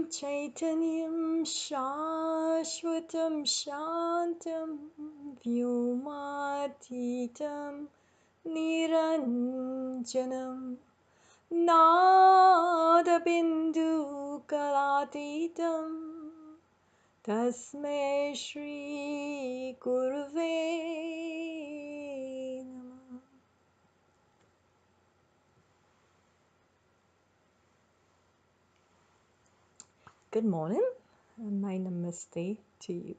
Chaitanyam Shashvatam Shantam Vyomatitam Niranjanam Nadabindu Kalatitam Tasmai Shri Gurave Namah. Good morning and my namaste to you.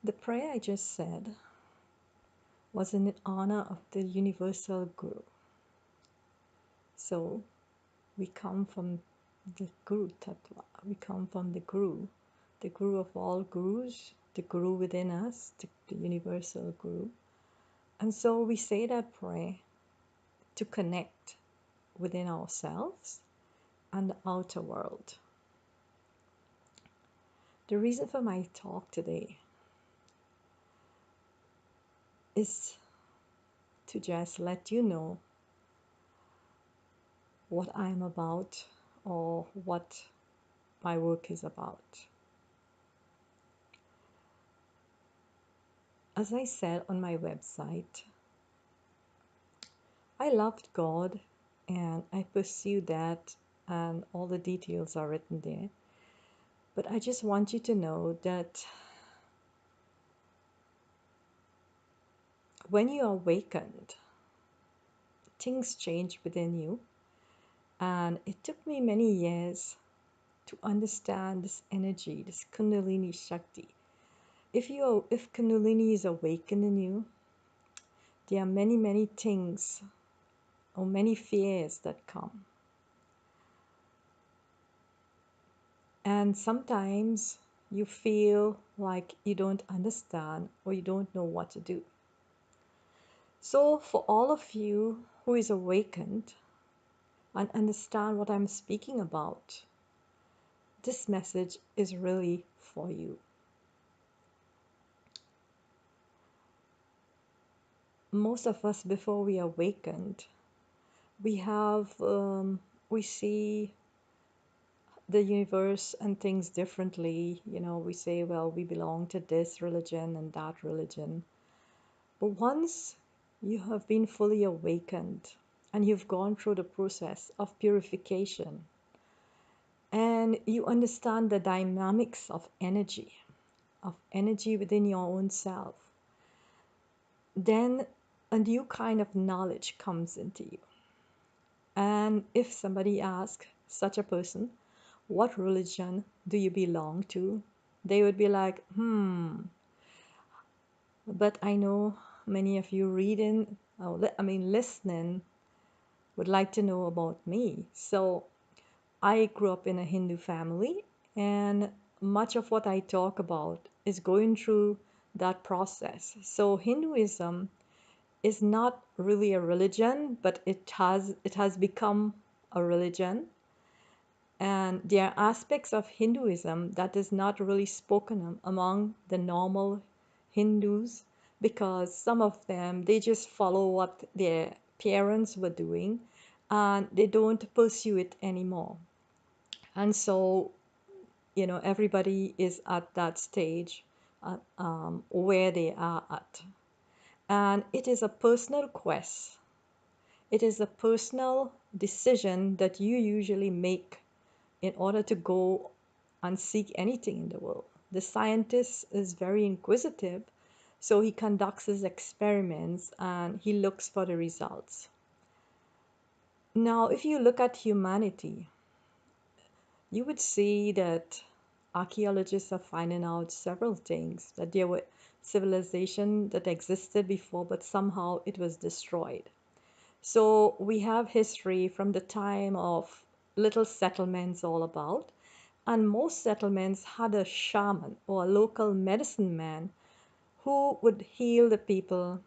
The prayer I just said was in honor of the Universal Guru. So we come from the Guru Tattva. We come from the Guru of all Gurus, the Guru within us, the Universal Guru. And so we say that prayer to connect within ourselves and the outer world. The reason for my talk today is to just let you know what I'm about or what my work is about. As I said on my website, I loved God and I pursued that, and all the details are written there. But I just want you to know that when you are awakened, things change within you. And it took me many years to understand this energy, this Kundalini Shakti. If Kundalini is awakened in you, there are many, many things or many fears that come. And sometimes you feel like you don't understand or you don't know what to do. So for all of you who is awakened and understand what I'm speaking about, this message is really for you. Most of us, before we awakened, we see the universe and things differently. We say, well, we belong to this religion and that religion. But once you have been fully awakened and you've gone through the process of purification and you understand the dynamics of energy within your own self, then a new kind of knowledge comes into you. And if somebody asks such a person, what religion do you belong to? They would be like, but I know many of you listening would like to know about me. So I grew up in a Hindu family, and much of what I talk about is going through that process. So Hinduism is not really a religion, but it has become a religion. And there are aspects of Hinduism that is not really spoken among the normal Hindus, because some of them, they just follow what their parents were doing and they don't pursue it anymore. And so, everybody is at that stage where they are at. And it is a personal quest. It is a personal decision that you usually make in order to go and seek anything in the world. The scientist is very inquisitive, so he conducts his experiments and he looks for the results. Now, if you look at humanity, you would see that archaeologists are finding out several things, that there were civilization that existed before, but somehow it was destroyed. So we have history from the time of little settlements all about, and most settlements had a shaman or a local medicine man who would heal the people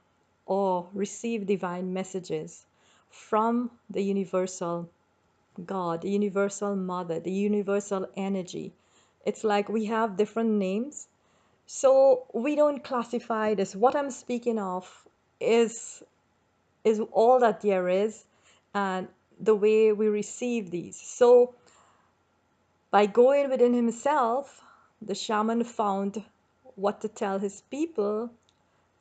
or receive divine messages from the universal God, the universal mother, the universal energy. It's like we have different names. So we don't classify this. What I'm speaking of is is all that there is, and the way we receive these. So by going within himself, the shaman found what to tell his people,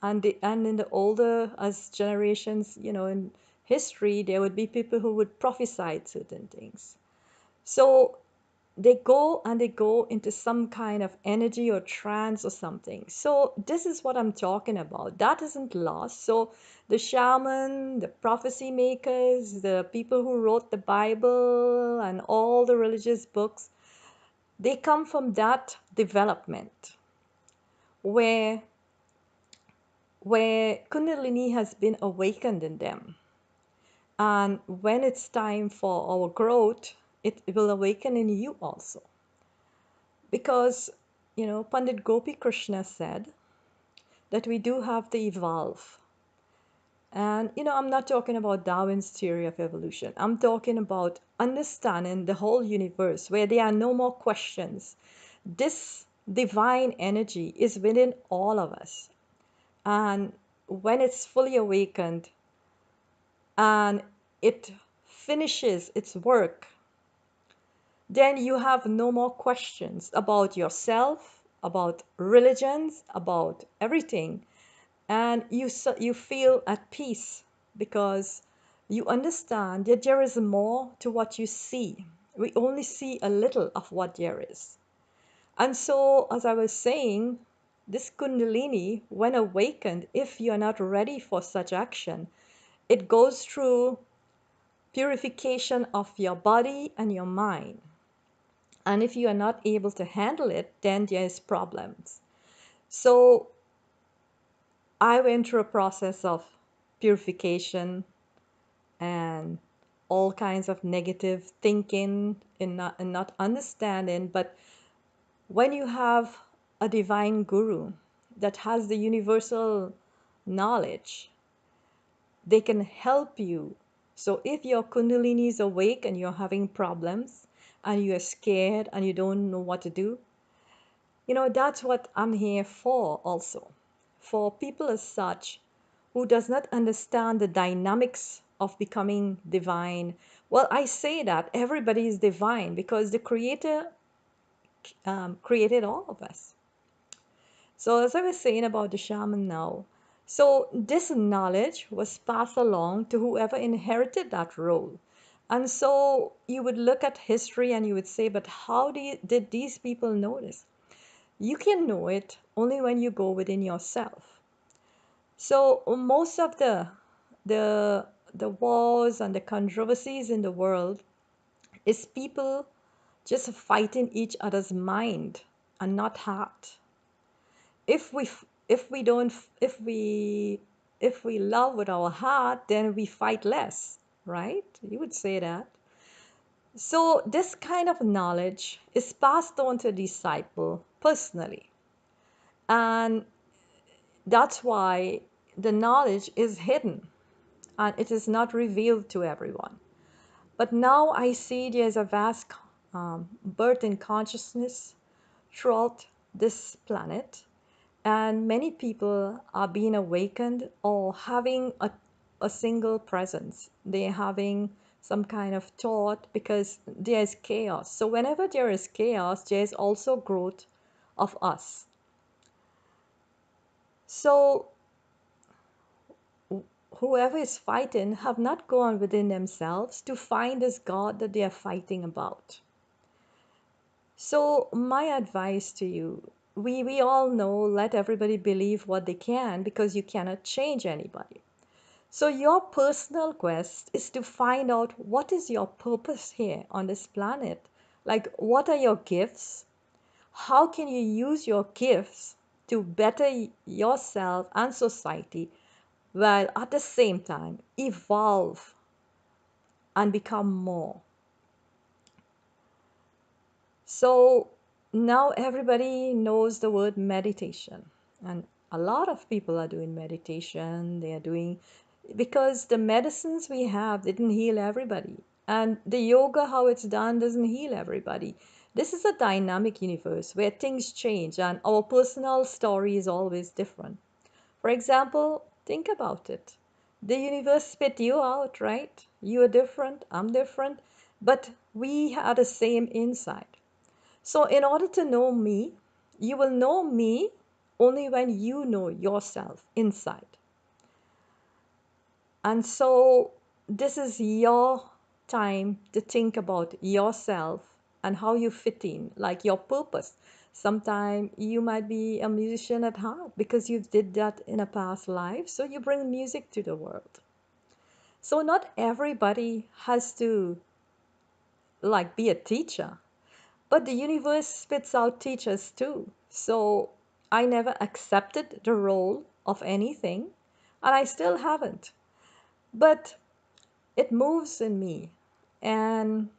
and in the older as generations, in history, there would be people who would prophesy certain things. So they go into some kind of energy or trance or something. So this is what I'm talking about. That isn't lost. So the shaman, the prophecy makers, the people who wrote the Bible and all the religious books, they come from that development where Kundalini has been awakened in them. And when it's time for our growth, it will awaken in you also. Because, Pandit Gopi Krishna said that we do have to evolve. And, I'm not talking about Darwin's theory of evolution. I'm talking about understanding the whole universe where there are no more questions. This divine energy is within all of us. And when it's fully awakened and it finishes its work, then you have no more questions about yourself, about religions, about everything. And you feel at peace because you understand that there is more to what you see. We only see a little of what there is. And so, as I was saying, this Kundalini, when awakened, if you're not ready for such action, it goes through purification of your body and your mind. And if you are not able to handle it, then there's problems. So I went through a process of purification and all kinds of negative thinking and not understanding. But when you have a divine guru that has the universal knowledge, they can help you. So if your Kundalini is awake and you're having problems and you're scared and you don't know what to do, that's what I'm here for also. For people as such who does not understand the dynamics of becoming divine. Well, I say that everybody is divine because the Creator created all of us. So, as I was saying about the shaman now, so this knowledge was passed along to whoever inherited that role. And so you would look at history and you would say, but how did these people know this? You can know it only when you go within yourself. So most of the the wars and the controversies in the world is people just fighting each other's mind and not heart. If we don't if we love with our heart, then we fight less, right? You would say that. So this kind of knowledge is passed on to a disciple personally. And that's why the knowledge is hidden and it is not revealed to everyone. But now I see there's a vast birth in consciousness throughout this planet, and many people are being awakened or having a single presence. They're having some kind of thought because there's chaos. So, whenever there is chaos, there's also growth of us. So, whoever is fighting have not gone within themselves to find this God that they are fighting about. So my advice to you, we all know let everybody believe what they can because you cannot change anybody. So your personal quest is to find out what is your purpose here on this planet. Like what are your gifts? How can you use your gifts to better yourself and society while at the same time evolve and become more. So now everybody knows the word meditation, and a lot of people are doing meditation. They are doing because the medicines we have didn't heal everybody, and the yoga, how it's done, doesn't heal everybody. This is a dynamic universe where things change, and our personal story is always different. For example, think about it. The universe spit you out, right? You are different, I'm different, but we are the same inside. So, in order to know me, you will know me only when you know yourself inside. And so, this is your time to think about yourself and how you fit in, like your purpose. Sometime you might be a musician at heart because you did that in a past life, so you bring music to the world. So, not everybody has to like be a teacher, but the universe spits out teachers too. So, I never accepted the role of anything, and I still haven't. But it moves in me. And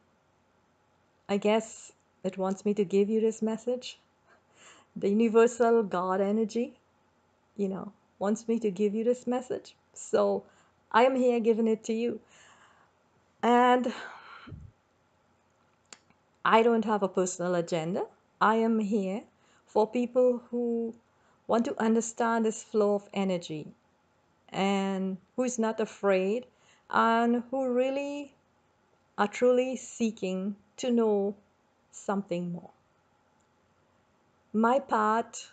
I guess it wants me to give you this message. The universal God energy, you know, wants me to give you this message. So I am here giving it to you. And I don't have a personal agenda. I am here for people who want to understand this flow of energy and who is not afraid and who really are truly seeking to know something more. My path,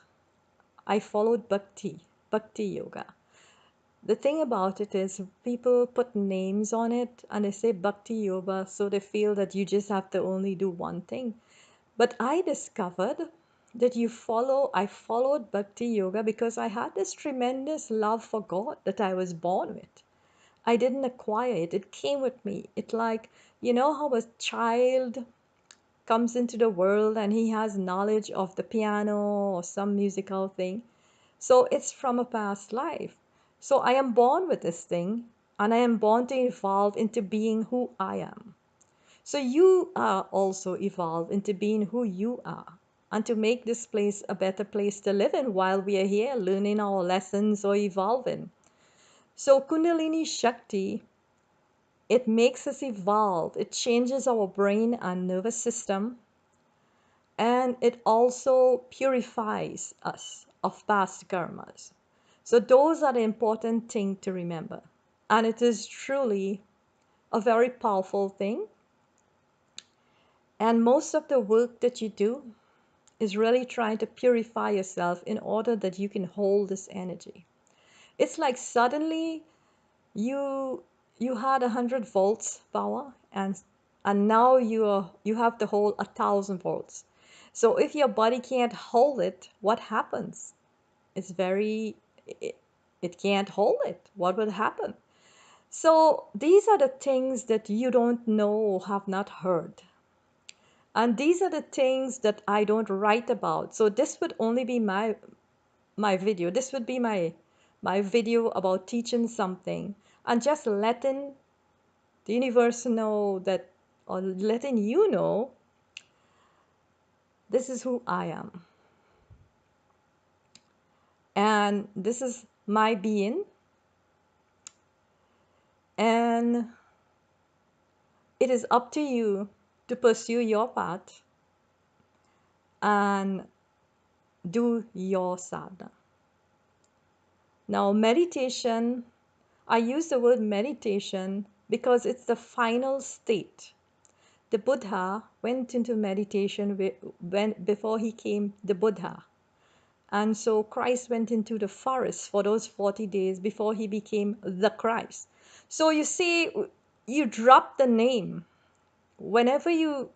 I followed bhakti yoga. The thing about it is, people put names on it and they say bhakti yoga, so they feel that you just have to only do one thing. But I discovered that I followed bhakti yoga because I had this tremendous love for God that I was born with. I didn't acquire it, it came with me. It like, you know how a child comes into the world and he has knowledge of the piano or some musical thing. So it's from a past life. So I am born with this thing and I am born to evolve into being who I am. So you are also evolved into being who you are and to make this place a better place to live in while we are here learning our lessons or evolving. So Kundalini Shakti, it makes us evolve. It changes our brain and nervous system, and it also purifies us of past karmas. So those are the important thing to remember. And it is truly a very powerful thing. And most of the work that you do is really trying to purify yourself in order that you can hold this energy. It's like suddenly you you had 100 volts power, and now you have to hold 1,000 volts. So if your body can't hold it, what happens? It's very it, it can't hold it. What will happen? So these are the things that you don't know or have not heard. And these are the things that I don't write about. So this would only be my video. This would be my video about teaching something and just letting the universe know that, or letting you know, this is who I am. And this is my being. And it is up to you to pursue your path and do your sadhana. Now, meditation, I use the word meditation because it's the final state. The Buddha went into meditation before he came the Buddha. And so Christ went into the forest for those 40 days before he became the Christ. So you see, you drop the name. Whenever you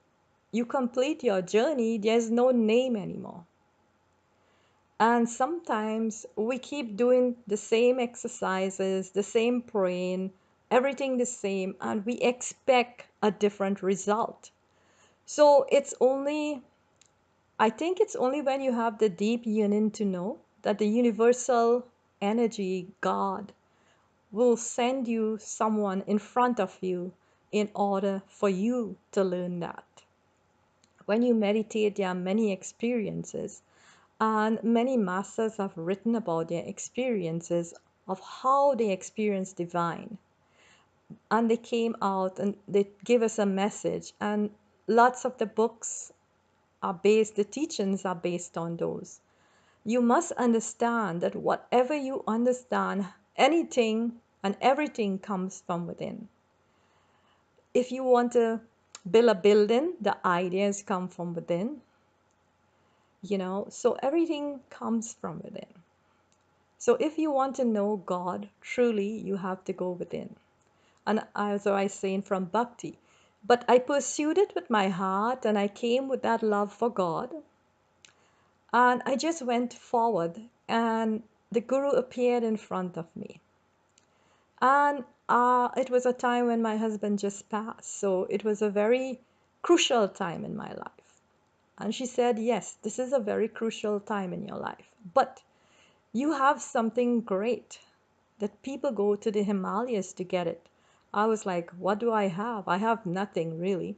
complete your journey, there's no name anymore. And sometimes we keep doing the same exercises, the same praying, everything the same, and we expect a different result. So I think it's only when you have the deep yearning to know that the universal energy, God, will send you someone in front of you in order for you to learn that. When you meditate, there are many experiences, and many masters have written about their experiences of how they experienced divine. And they came out and they give us a message. And lots of the books the teachings are based on those. You must understand that whatever you understand, anything and everything comes from within. If you want to build a building, the ideas come from within, so everything comes from within. So if you want to know God truly, you have to go within. And as I say from Bhakti, but I pursued it with my heart and I came with that love for God and I just went forward and the Guru appeared in front of me. And it was a time when my husband just passed. So it was a very crucial time in my life. And she said, yes, this is a very crucial time in your life. But you have something great that people go to the Himalayas to get it. I was like, what do I have? I have nothing really.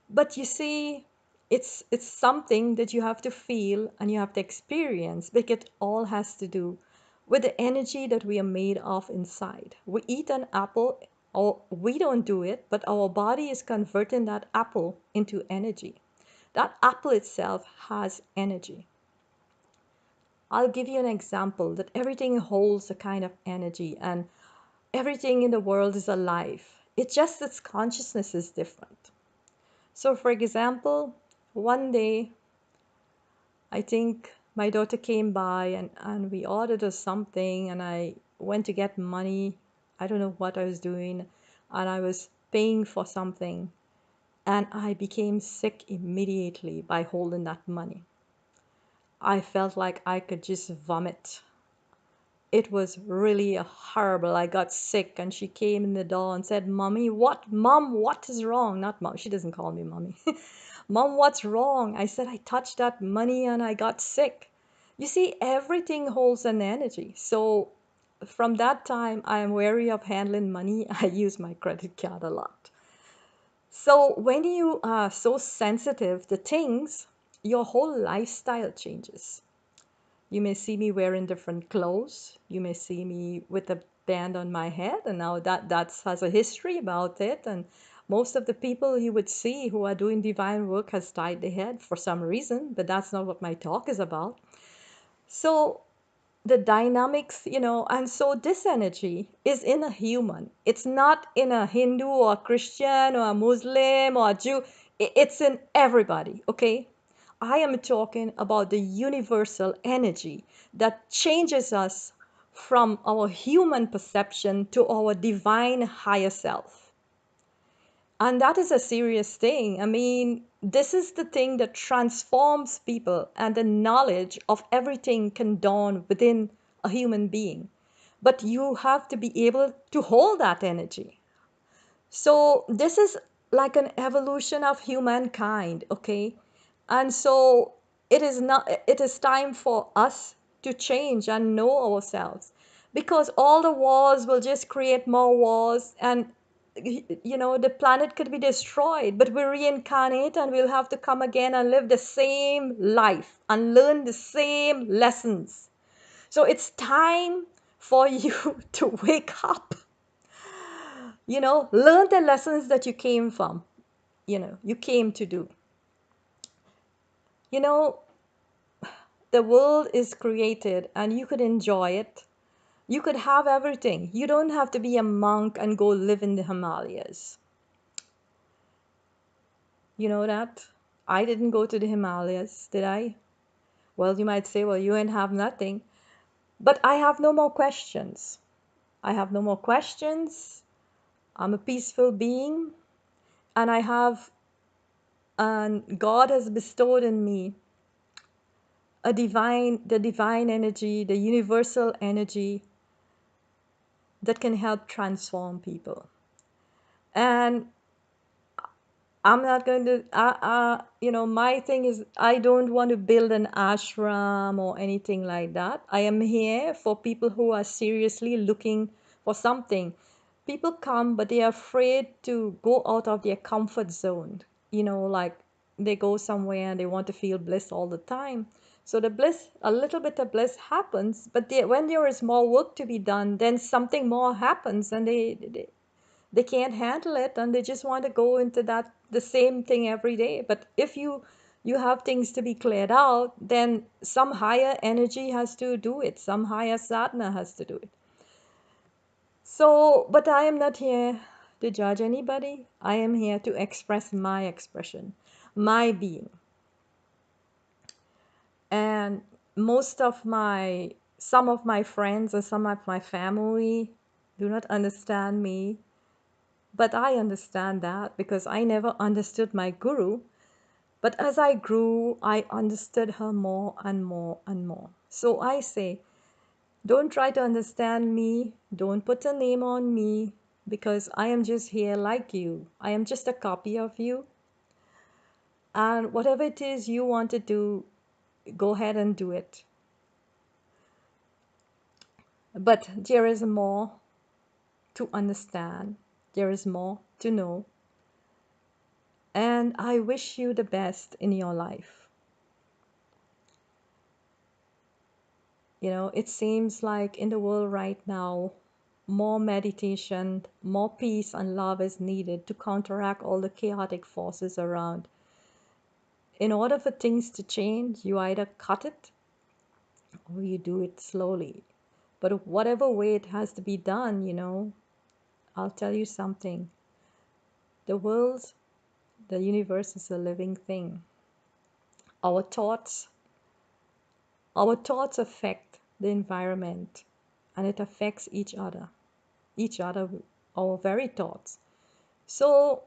But you see, it's something that you have to feel and you have to experience because it all has to do with the energy that we are made of inside. We eat an apple, or we don't do it, but our body is converting that apple into energy. That apple itself has energy. I'll give you an example that everything holds a kind of energy and everything in the world is alive. It's just its consciousness is different. So, for example, one day I think my daughter came by and we ordered us something, and I went to get money. I don't know what I was doing, and I was paying for something, and I became sick immediately by holding that money. I felt like I could just vomit. It was really horrible. I got sick, and she came in the door and said, "Mommy, Mom, what is wrong?" Not Mom, she doesn't call me Mommy. "Mom, what's wrong?" I said, "I touched that money and I got sick." You see, everything holds an energy. So from that time, I am wary of handling money. I use my credit card a lot. So when you are so sensitive to things, your whole lifestyle changes. You may see me wearing different clothes. You may see me with a band on my head, and now that has a history about it. And most of the people you would see who are doing divine work has tied their head for some reason, but that's not what my talk is about. So the dynamics, and so this energy is in a human. It's not in a Hindu or a Christian or a Muslim or a Jew. It's in everybody, okay? I am talking about the universal energy that changes us from our human perception to our divine higher self. And that is a serious thing. I mean, this is the thing that transforms people, and the knowledge of everything can dawn within a human being. But you have to be able to hold that energy. So, this is like an evolution of humankind, okay? And so it is time for us to change and know ourselves, because all the wars will just create more wars, and the planet could be destroyed, but we reincarnate and we'll have to come again and live the same life and learn the same lessons. So it's time for you to wake up, learn the lessons that you came from, you came to do. You know, the world is created and you could enjoy it. You could have everything. You don't have to be a monk and go live in the Himalayas. You know that? I didn't go to the Himalayas, did I? Well, you might say, well, you ain't have nothing. But I have no more questions. I have no more questions. I'm a peaceful being. And God has bestowed in me the divine energy, the universal energy that can help transform people. And I'm not going to, my thing is, I don't want to build an ashram or anything like that. I am here for people who are seriously looking for something. People come, but they are afraid to go out of their comfort zone. Like they go somewhere and they want to feel bliss all the time. So the bliss, a little bit of bliss happens, but when there is more work to be done, then something more happens, and they can't handle it, and they just want to go into that the same thing every day. But if you have things to be cleared out, then some higher energy has to do it, some higher sadhana has to do it. So, but I am not here to judge anybody. I am here to express my expression, my being. And some of my friends and some of my family do not understand me, but I understand that because I never understood my guru. But as I grew, I understood her more and more and more. So I say, don't try to understand me. Don't put a name on me because I am just here like you. I am just a copy of you. And whatever it is you want to do, go ahead and do it. But there is more to understand, there is more to know. And I wish you the best in your life. You know, it seems like in the world right now, more meditation, more peace and love is needed to counteract all the chaotic forces around. In order for things to change, you either cut it or you do it slowly. But whatever way it has to be done, I'll tell you something. The world, the universe is a living thing. Our thoughts, our thoughts affect the environment and it affects each other, our very thoughts. So,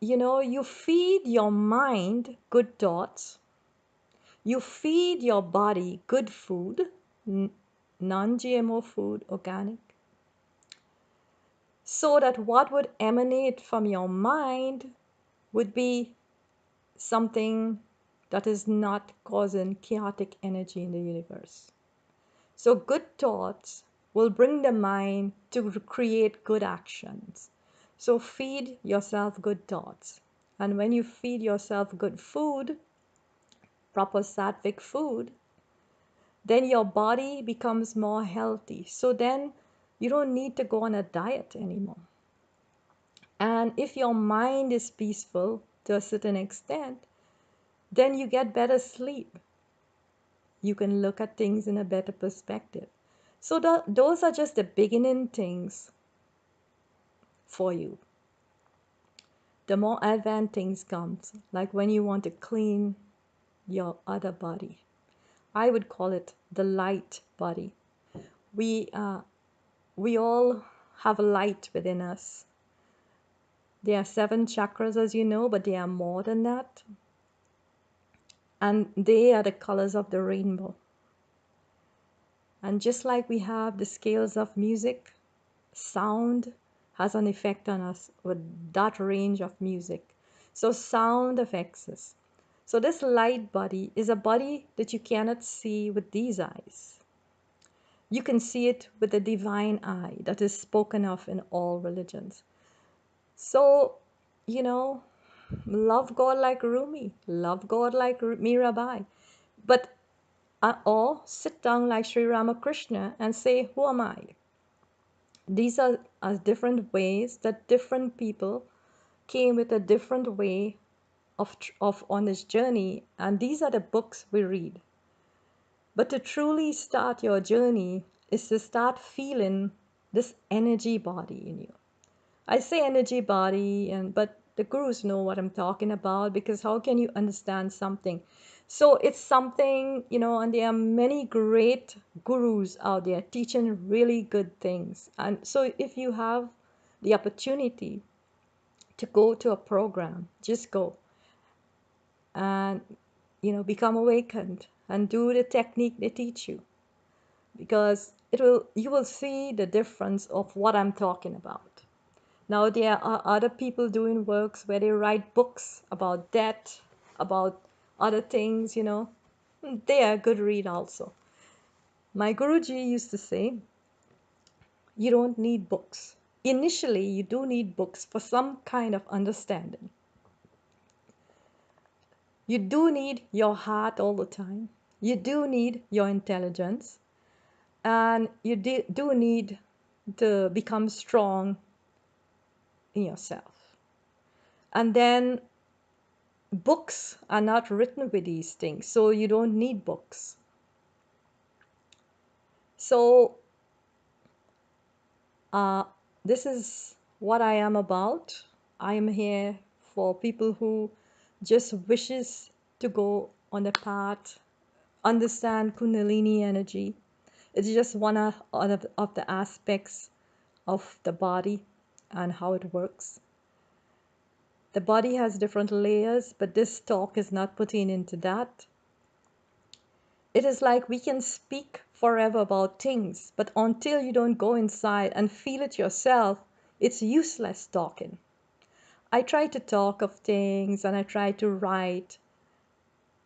you feed your mind good thoughts, you feed your body good food, non GMO food, organic, so that what would emanate from your mind would be something that is not causing chaotic energy in the universe. So, good thoughts will bring the mind to create good actions. So, feed yourself good thoughts. And when you feed yourself good food, proper sattvic food, then your body becomes more healthy. So, then you don't need to go on a diet anymore. And if your mind is peaceful to a certain extent, then you get better sleep. You can look at things in a better perspective. So those are just the beginning things for you. The more advanced things comes, like when you want to clean your other body. I would call it the light body. We uh, we all have a light within us. There are 7 chakras, as you know, but there are more than that. And they are the colors of the rainbow. And just like we have the scales of music, sound has an effect on us with that range of music. So sound affects us. So this light body is a body that you cannot see with these eyes. You can see it with the divine eye that is spoken of in all religions. So, you know, love God like Rumi, love God like Mirabai, but or sit down like Sri Ramakrishna and say, who am I? These are different ways that different people came with a different way of on this journey, and these are the books we read. But to truly start your journey is to start feeling this energy body in you. I say energy body, but the gurus know what I'm talking about, because how can you understand something? So it's something, and there are many great gurus out there teaching really good things. And so if you have the opportunity to go to a program, just go and, become awakened and do the technique they teach you, because you will see the difference of what I'm talking about. Now, there are other people doing works where they write books about death, about other things, They are good read also. My Guruji used to say, you don't need books. Initially, you do need books for some kind of understanding. You do need your heart all the time. You do need your intelligence. And you do need to become strong in yourself. And then books are not written with these things, so you don't need books. So this is what I am about. I am here for people who just wishes to go on the path, understand Kundalini energy. It's just one of the aspects of the body and how it works. The body has different layers, but this talk is not putting into that. It is like we can speak forever about things, but until you don't go inside and feel it yourself, it's useless talking. I try to talk of things and I try to write,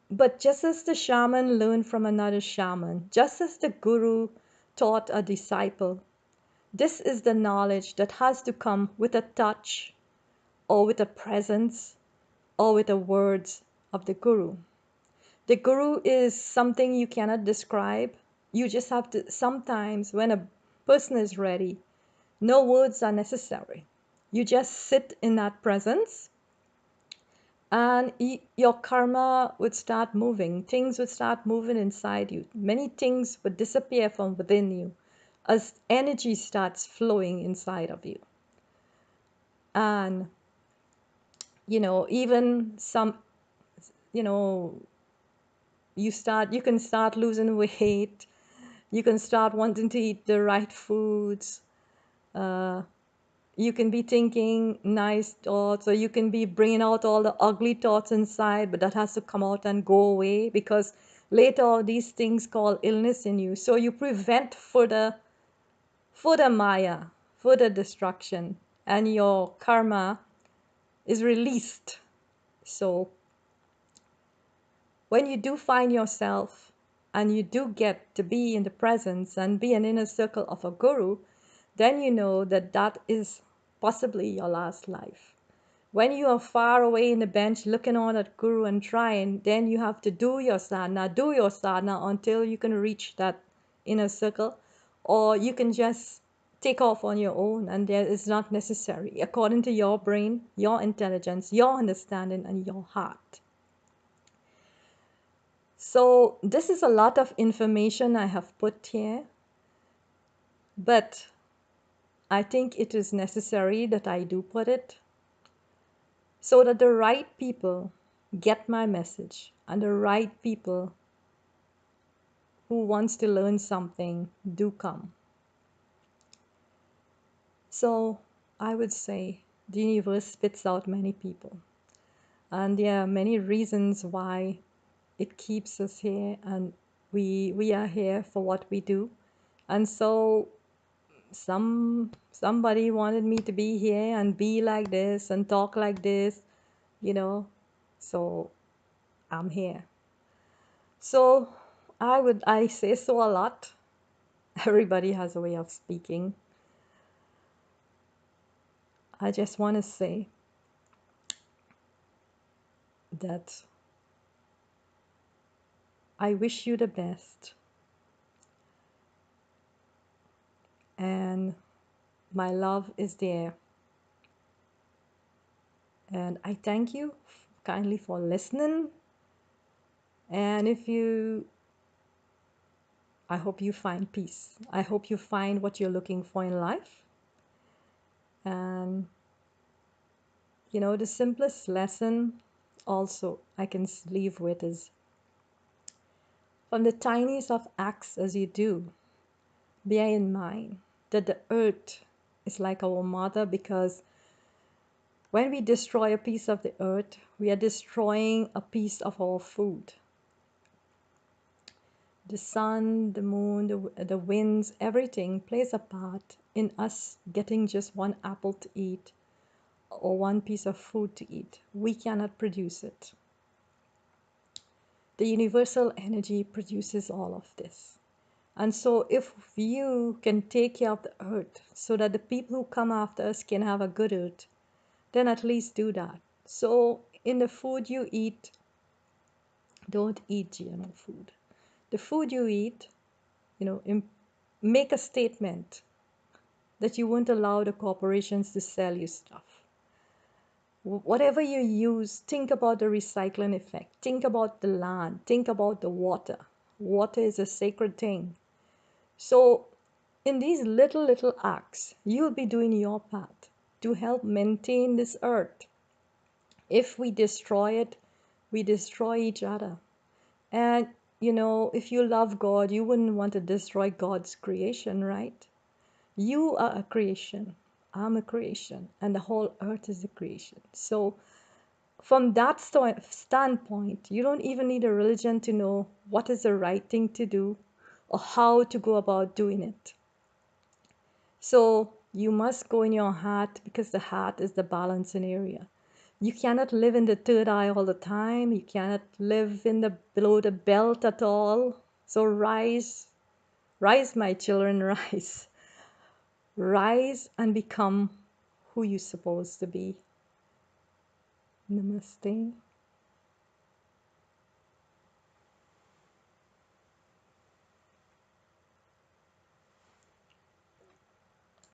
but just as the shaman learned from another shaman, just as the guru taught a disciple, this is the knowledge that has to come with a touch or with a presence or with the words of the guru. The guru is something you cannot describe. You just have to, sometimes, when a person is ready, no words are necessary. You just sit in that presence and your karma would start moving. Things would start moving inside you. Many things would disappear from within you as energy starts flowing inside of you. And, even some, you know, you can start losing weight. You can start wanting to eat the right foods. Uh, you can be thinking nice thoughts, or you can be bringing out all the ugly thoughts inside, but that has to come out and go away because later all these things call illness in you. So you prevent further maya, further destruction, and your karma is released. So when you do find yourself and you do get to be in the presence and be an inner circle of a guru, then you know that that is possibly your last life. When you are far away in the bench looking on at guru and trying, then you have to do your sadhana until you can reach that inner circle, or you can just take off on your own and there is not necessary according to your brain, your intelligence, your understanding, and your heart. So this is a lot of information I have put here, but I think it is necessary that I do put it so that the right people get my message and the right people who wants to learn something do come. So I would say the universe spits out many people, and there are many reasons why it keeps us here, and we are here for what we do. And so somebody wanted me to be here and be like this and talk like this, you know so I'm here. So I say so a lot. Everybody has a way of speaking. I just want to say that I wish you the best, and my love is there, and I thank you kindly for listening. And I hope you find peace. I hope you find what you're looking for in life. And the simplest lesson also I can leave with is, from the tiniest of acts as you do, bear in mind that the earth is like our mother, because when we destroy a piece of the earth, we are destroying a piece of our food. The sun, the moon, the winds, everything plays a part in us getting just one apple to eat or one piece of food to eat. We cannot produce it. The universal energy produces all of this. And so if you can take care of the earth so that the people who come after us can have a good earth, then at least do that. So in the food you eat, don't eat GMO food. The food you eat, make a statement that you won't allow the corporations to sell you stuff. Whatever you use, think about the recycling effect. Think about the land. Think about the water. Water is a sacred thing. So In these little acts, you'll be doing your part to help maintain this earth. If we destroy it, we destroy each other. And if you love God, you wouldn't want to destroy God's creation, right? You are a creation. I'm a creation. And the whole earth is a creation. So, from that standpoint, you don't even need a religion to know what is the right thing to do or how to go about doing it. So, you must go in your heart because the heart is the balancing area. You cannot live in the third eye all the time. You cannot live in the below the belt at all. So rise, rise, my children, rise. Rise and become who you're supposed to be. Namaste.